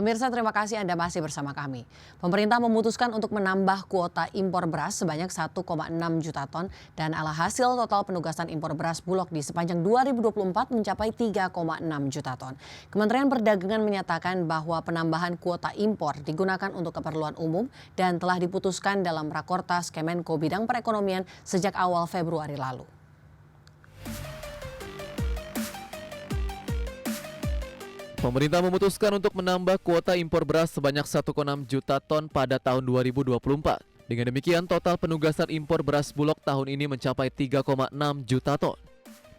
Pemirsa, terima kasih Anda masih bersama kami. Pemerintah memutuskan untuk menambah kuota impor beras sebanyak 1,6 juta ton dan alhasil total penugasan impor beras Bulog di sepanjang 2024 mencapai 3,6 juta ton. Kementerian Perdagangan menyatakan bahwa penambahan kuota impor digunakan untuk keperluan umum dan telah diputuskan dalam Rakortas Kemenko Bidang Perekonomian sejak awal Februari lalu. Pemerintah memutuskan untuk menambah kuota impor beras sebanyak 1,6 juta ton pada tahun 2024. Dengan demikian, total penugasan impor beras Bulog tahun ini mencapai 3,6 juta ton.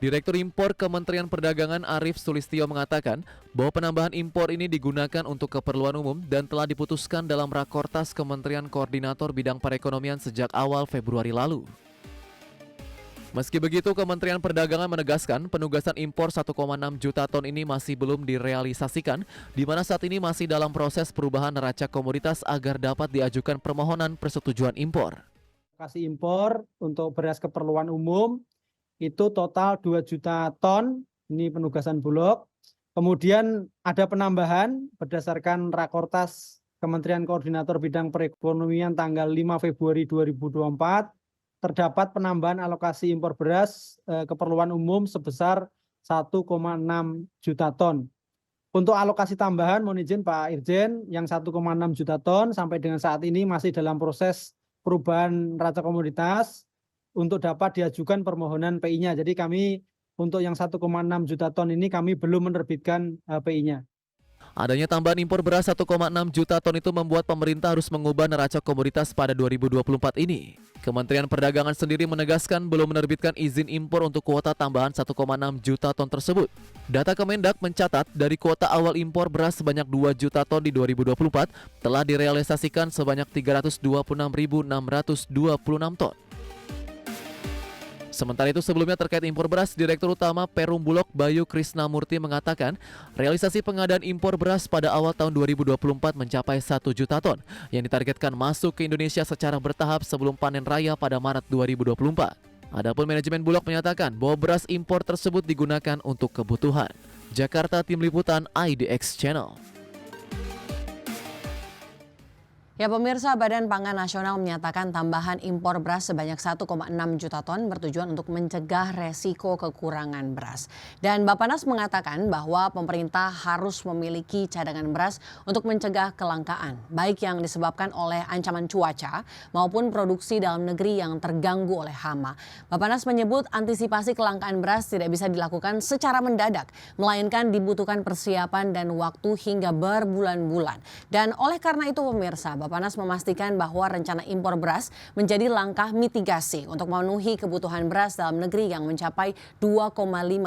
Direktur Impor Kementerian Perdagangan Arief Sulistyo mengatakan bahwa penambahan impor ini digunakan untuk keperluan umum dan telah diputuskan dalam Rakortas Kementerian Koordinator Bidang Perekonomian sejak awal Februari lalu. Meski begitu, Kementerian Perdagangan menegaskan penugasan impor 1,6 juta ton ini masih belum direalisasikan, di mana saat ini masih dalam proses perubahan neraca komoditas agar dapat diajukan permohonan persetujuan impor. Alokasi impor untuk beras keperluan umum itu total 2 juta ton, ini penugasan Bulog. Kemudian ada penambahan berdasarkan Rakortas Kementerian Koordinator Bidang Perekonomian tanggal 5 Februari 2024. Terdapat penambahan alokasi impor beras keperluan umum sebesar 1,6 juta ton. Untuk alokasi tambahan, mohon izin Pak Irjen, yang 1,6 juta ton sampai dengan saat ini masih dalam proses perubahan neraca komoditas untuk dapat diajukan permohonan PI-nya. Jadi kami untuk yang 1,6 juta ton ini kami belum menerbitkan PI-nya. Adanya tambahan impor beras 1,6 juta ton itu membuat pemerintah harus mengubah neraca komoditas pada 2024 ini. Kementerian Perdagangan sendiri menegaskan belum menerbitkan izin impor untuk kuota tambahan 1,6 juta ton tersebut. Data Kemendak mencatat dari kuota awal impor beras sebanyak 2 juta ton di 2024 telah direalisasikan sebanyak 326.626 ton. Sementara itu sebelumnya terkait impor beras, Direktur Utama Perum Bulog Bayu Krisnamurti mengatakan realisasi pengadaan impor beras pada awal tahun 2024 mencapai 1 juta ton yang ditargetkan masuk ke Indonesia secara bertahap sebelum panen raya pada Maret 2024. Adapun manajemen Bulog menyatakan bahwa beras impor tersebut digunakan untuk kebutuhan. Jakarta, Tim Liputan IDX Channel. Ya pemirsa, Badan Pangan Nasional menyatakan tambahan impor beras sebanyak 1,6 juta ton bertujuan untuk mencegah resiko kekurangan beras. Dan Bappenas mengatakan bahwa pemerintah harus memiliki cadangan beras untuk mencegah kelangkaan, baik yang disebabkan oleh ancaman cuaca maupun produksi dalam negeri yang terganggu oleh hama. Bappenas menyebut antisipasi kelangkaan beras tidak bisa dilakukan secara mendadak, melainkan dibutuhkan persiapan dan waktu hingga berbulan-bulan. Dan oleh karena itu pemirsa, Bappenas memastikan bahwa rencana impor beras menjadi langkah mitigasi untuk memenuhi kebutuhan beras dalam negeri yang mencapai 2,5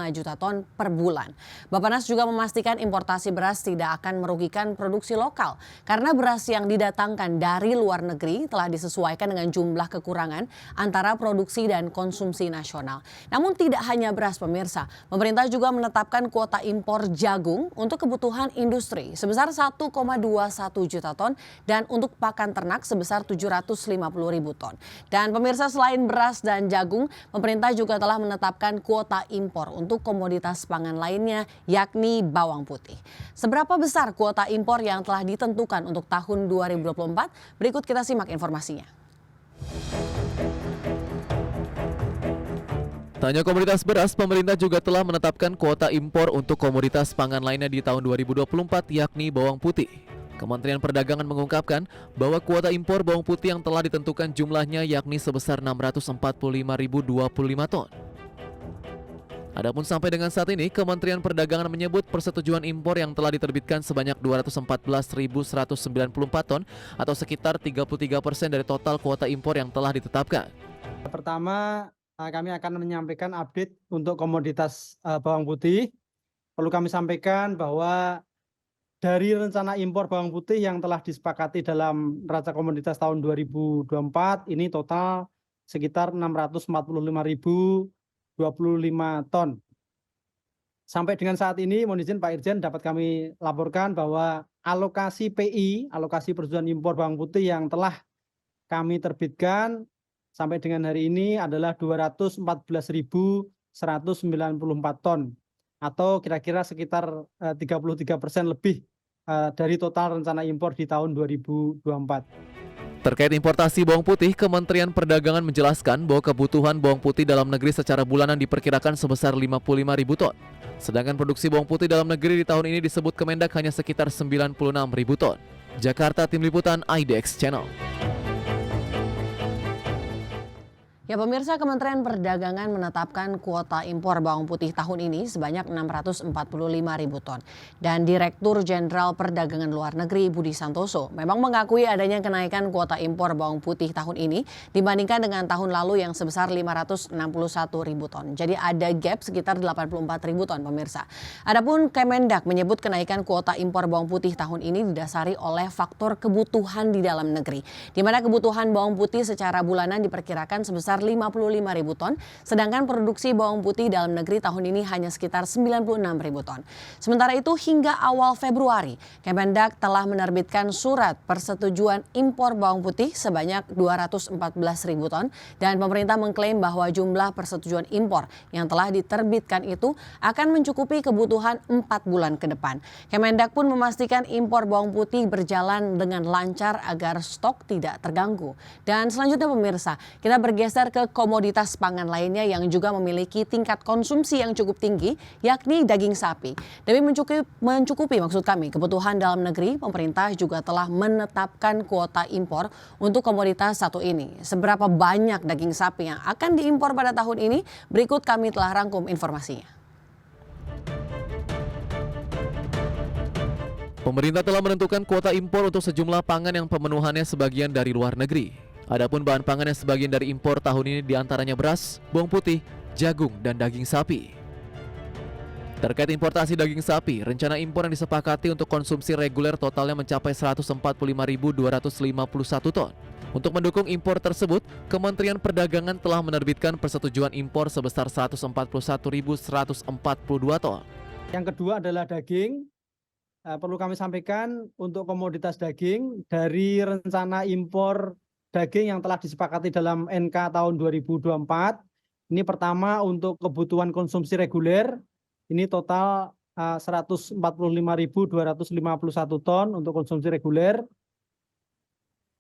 juta ton per bulan. Bappenas juga memastikan importasi beras tidak akan merugikan produksi lokal karena beras yang didatangkan dari luar negeri telah disesuaikan dengan jumlah kekurangan antara produksi dan konsumsi nasional. Namun tidak hanya beras pemirsa, pemerintah juga menetapkan kuota impor jagung untuk kebutuhan industri sebesar 1,21 juta ton dan untuk pakan ternak sebesar 750.000 ton. Dan pemirsa, selain beras dan jagung, pemerintah juga telah menetapkan kuota impor untuk komoditas pangan lainnya yakni bawang putih. Seberapa besar kuota impor yang telah ditentukan untuk tahun 2024? Berikut kita simak informasinya. Tanya komoditas beras, pemerintah juga telah menetapkan kuota impor untuk komoditas pangan lainnya di tahun 2024 yakni bawang putih. Kementerian Perdagangan mengungkapkan bahwa kuota impor bawang putih yang telah ditentukan jumlahnya yakni sebesar 645.025 ton. Adapun sampai dengan saat ini, Kementerian Perdagangan menyebut persetujuan impor yang telah diterbitkan sebanyak 214.194 ton atau sekitar 33% dari total kuota impor yang telah ditetapkan. Pertama, kami akan menyampaikan update untuk komoditas bawang putih. Perlu kami sampaikan bahwa dari rencana impor bawang putih yang telah disepakati dalam neraca komoditas tahun 2024, ini total sekitar 645.025 ton. Sampai dengan saat ini, mohon izin Pak Irjen dapat kami laporkan bahwa alokasi PI, alokasi persetujuan impor bawang putih yang telah kami terbitkan sampai dengan hari ini adalah 214.194 ton atau kira-kira sekitar 33% lebih dari total rencana impor di tahun 2024. Terkait importasi bawang putih, Kementerian Perdagangan menjelaskan bahwa kebutuhan bawang putih dalam negeri secara bulanan diperkirakan sebesar 55.000 ton. Sedangkan produksi bawang putih dalam negeri di tahun ini disebut Kemendak hanya sekitar 96.000 ton. Jakarta, Tim Liputan IDX Channel. Ya pemirsa, Kementerian Perdagangan menetapkan kuota impor bawang putih tahun ini sebanyak 645.000 ton. Dan Direktur Jenderal Perdagangan Luar Negeri Budi Santoso memang mengakui adanya kenaikan kuota impor bawang putih tahun ini dibandingkan dengan tahun lalu yang sebesar 561.000 ton. Jadi ada gap sekitar 84.000 ton pemirsa. Adapun Kemendak menyebut kenaikan kuota impor bawang putih tahun ini didasari oleh faktor kebutuhan di dalam negeri, di mana kebutuhan bawang putih secara bulanan diperkirakan sebesar 55.000 ton, sedangkan produksi bawang putih dalam negeri tahun ini hanya sekitar 96.000 ton. Sementara itu hingga awal Februari, Kemendak telah menerbitkan surat persetujuan impor bawang putih sebanyak 214.000 ton dan pemerintah mengklaim bahwa jumlah persetujuan impor yang telah diterbitkan itu akan mencukupi kebutuhan 4 bulan ke depan. Kemendak pun memastikan impor bawang putih berjalan dengan lancar agar stok tidak terganggu. Dan selanjutnya pemirsa, kita bergeser ke komoditas pangan lainnya yang juga memiliki tingkat konsumsi yang cukup tinggi, yakni daging sapi. Demi mencukupi kebutuhan dalam negeri, pemerintah juga telah menetapkan kuota impor untuk komoditas satu ini. Seberapa banyak daging sapi yang akan diimpor pada tahun ini? Berikut kami telah rangkum informasinya. Pemerintah telah menentukan kuota impor untuk sejumlah pangan yang pemenuhannya sebagian dari luar negeri. Adapun bahan pangan yang sebagian dari impor tahun ini diantaranya beras, bawang putih, jagung, dan daging sapi. Terkait importasi daging sapi, rencana impor yang disepakati untuk konsumsi reguler totalnya mencapai 145.251 ton. Untuk mendukung impor tersebut, Kementerian Perdagangan telah menerbitkan persetujuan impor sebesar 141.142 ton. Yang kedua adalah daging. Perlu kami sampaikan untuk komoditas daging dari rencana impor daging yang telah disepakati dalam NK tahun 2024. Ini pertama untuk kebutuhan konsumsi reguler, ini total 145.251 ton untuk konsumsi reguler.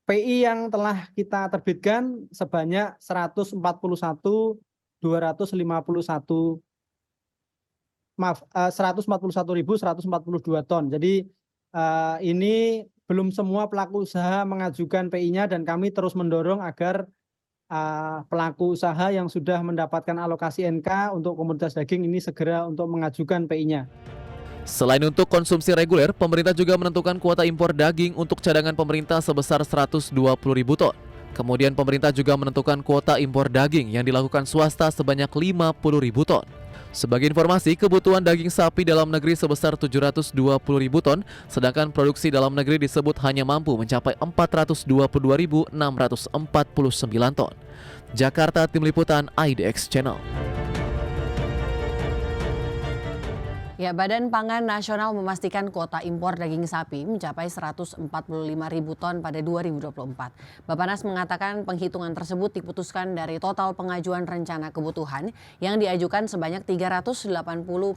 PI yang telah kita terbitkan sebanyak 141.152 ton. Jadi ini belum semua pelaku usaha mengajukan PI-nya dan kami terus mendorong agar pelaku usaha yang sudah mendapatkan alokasi NK untuk komoditas daging ini segera untuk mengajukan PI-nya. Selain untuk konsumsi reguler, pemerintah juga menentukan kuota impor daging untuk cadangan pemerintah sebesar 120.000 ton. Kemudian pemerintah juga menentukan kuota impor daging yang dilakukan swasta sebanyak 50.000 ton. Sebagai informasi, kebutuhan daging sapi dalam negeri sebesar 720.000 ton, sedangkan produksi dalam negeri disebut hanya mampu mencapai 422.649 ton. Jakarta, Tim Liputan IDX Channel. Ya, Badan Pangan Nasional memastikan kuota impor daging sapi mencapai 145.000 ton pada 2024. Bappenas mengatakan penghitungan tersebut diputuskan dari total pengajuan rencana kebutuhan yang diajukan sebanyak 380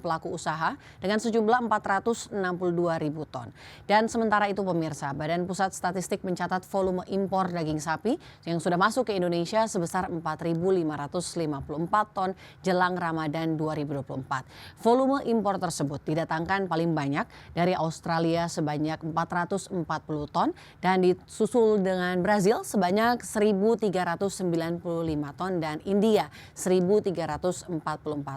pelaku usaha dengan sejumlah 462.000 ton. Dan sementara itu pemirsa, Badan Pusat Statistik mencatat volume impor daging sapi yang sudah masuk ke Indonesia sebesar 4.554 ton jelang Ramadan 2024. Volume impor tersebut didatangkan paling banyak dari Australia sebanyak 440 ton dan disusul dengan Brazil sebanyak 1.395 ton dan India 1.344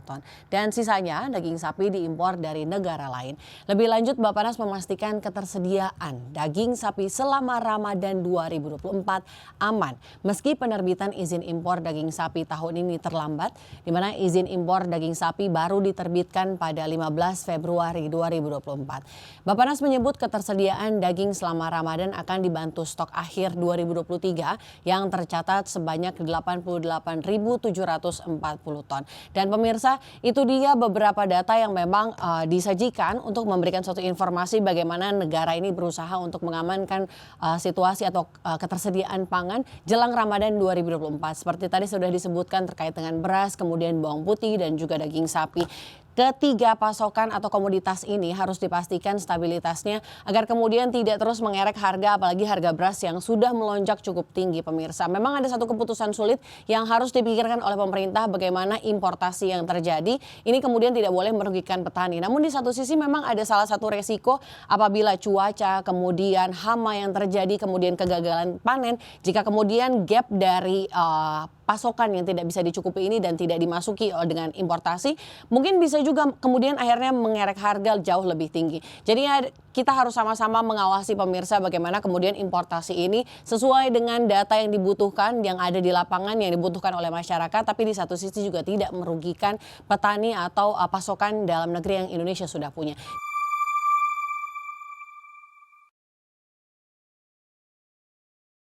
ton. Dan sisanya daging sapi diimpor dari negara lain. Lebih lanjut, Bappenas memastikan ketersediaan daging sapi selama Ramadan 2024 aman meski penerbitan izin impor daging sapi tahun ini terlambat, di mana izin impor daging sapi baru diterbitkan pada 15 Februari 2024. Bappenas menyebut ketersediaan daging selama Ramadan akan dibantu stok akhir 2023 yang tercatat sebanyak 88.740 ton. Dan pemirsa, itu dia beberapa data yang memang disajikan untuk memberikan suatu informasi bagaimana negara ini berusaha untuk mengamankan situasi atau ketersediaan pangan jelang Ramadan 2024. Seperti tadi sudah disebutkan terkait dengan beras, kemudian bawang putih dan juga daging sapi. ketiga pasokan atau komoditas ini harus dipastikan stabilitasnya agar kemudian tidak terus mengerek harga, apalagi harga beras yang sudah melonjak cukup tinggi, pemirsa. Memang ada satu keputusan sulit yang harus dipikirkan oleh pemerintah, bagaimana importasi yang terjadi ini kemudian tidak boleh merugikan petani. Namun di satu sisi memang ada salah satu resiko apabila cuaca, kemudian hama yang terjadi, kemudian kegagalan panen, jika kemudian gap dari pasokan yang tidak bisa dicukupi ini dan tidak dimasuki dengan importasi, mungkin bisa juga kemudian akhirnya mengerek harga jauh lebih tinggi. Jadi kita harus sama-sama mengawasi, pemirsa, bagaimana kemudian importasi ini sesuai dengan data yang dibutuhkan, yang ada di lapangan, yang dibutuhkan oleh masyarakat, tapi di satu sisi juga tidak merugikan petani atau pasokan dalam negeri yang Indonesia sudah punya.